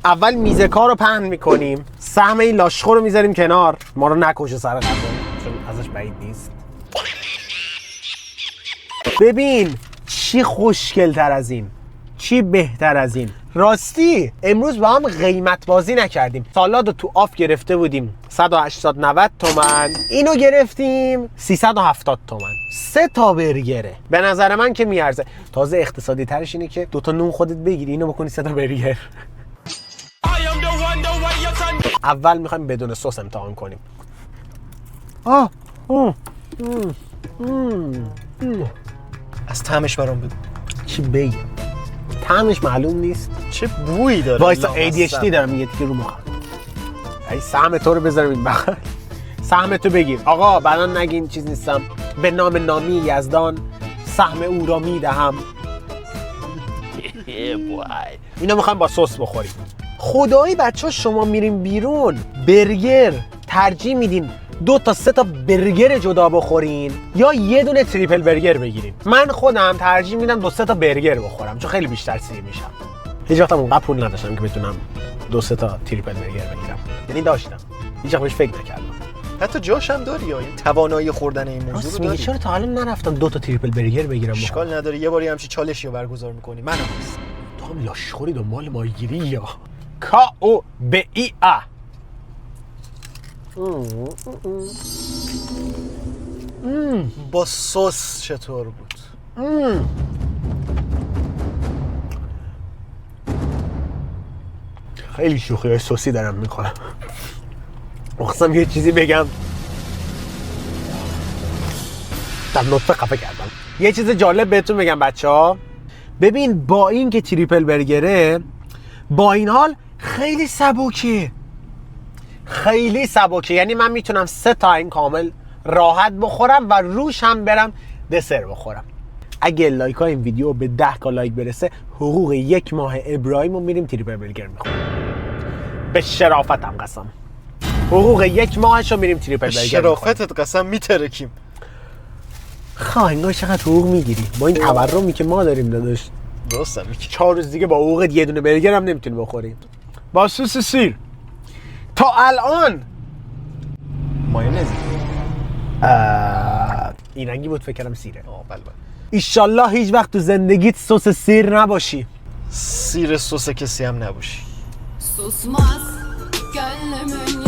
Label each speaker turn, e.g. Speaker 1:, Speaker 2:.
Speaker 1: اول میزه کار رو پهن میکنیم، سهم این لاشخور رو میذاریم کنار، ما رو نکشه سر غذا چون ازش بعید نیست. ببین چی خوشگل تر از این، چی بهتر از این. راستی امروز با هم قیمت بازی نکردیم. سالاد رو تو آف گرفته بودیم 180-90 تومن، اینو گرفتیم 370 تومن. 3 تا برگره، به نظر من که میارزه. تازه اقتصادی ترش اینه که 2 تا نون خودت بگیری، اینو بکنی 3 تا برگر. اول میخوایم بدون سس امتحان کنیم.
Speaker 2: از طعمش برام بگو.
Speaker 1: چی بگم؟ طعمش معلوم نیست.
Speaker 2: چه بویی داره؟
Speaker 1: وایسا ADHD دارم یه تیکه رو مخم. ای سهم تو رو بذارم این بغل. سهم تو بگیر آقا، بعدا نگین چیز نیستم. به نام نامی یزدان سهم او را میدهم. اینو میخوایم با سس بخوریم. خدایی بچه ها شما میریم بیرون برگر ترجیح میدین 2 تا 3 تا برگر جدا بخورین یا یه دونه تریپل برگر بگیرین؟ من خودم ترجیح میدم 2-3 تا برگر بخورم چون خیلی بیشتر سیر میشم. هیچ وقتم اونقدر پول نداشتم که بتونم 2-3 تا تریپل برگر بگیرم، یعنی داشتم هیچ وقت بهش فکر نکردم.
Speaker 2: حتی جاش هم داری یا این توانایی خوردن این موضوع رو داری؟
Speaker 1: چرا تا حالا نرفتم 2 تا تریپل برگر بگیرم؟
Speaker 2: اشکال نداره، یه باری همچین چالشی رو برگزار می‌کنی. منم هست.
Speaker 1: تو هم لاشخوری دنبال ماهیگیری یا KOBIA.
Speaker 2: با سس چطور بود؟
Speaker 1: خیلی شوخی‌های سوسی دارم میکنم. مخصوصا یه چیزی بگم در نطفه خفه کردم. یه چیز جالب بهتون بگم بچه ها، ببین با این که تریپل برگره با این حال خیلی سبکه، خیلی سبکه. یعنی من میتونم 3 تا این کامل راحت بخورم و روش هم برم دسر بخورم. اگه لایک های این ویدیو به 10 تا لایک برسه حقوق 1 ماه ابراهیم رو میریم تریپل برگر میخوریم. به شرافتم قسم، حقوق 1 ماهش رو میریم تریپل برگر.
Speaker 2: شرافتت قسم میترکیم.
Speaker 1: خواهنگاه چقدر حقوق میگیری با این تورمی که ما داریم داداش؟
Speaker 2: درسته میگی.
Speaker 1: 4 روز دیگه با حقوقت یه دونه برگر هم نمیتونی بخوریم. با سس سیر تا الان
Speaker 2: مایونز
Speaker 1: این رنگی بود فکر کردم سیره.
Speaker 2: بله.
Speaker 1: ایشالله هیچ وقت تو زندگیت سس سیر نباشی.
Speaker 2: سیر سس کسی هم نباشی.
Speaker 3: Susmaz gönlümün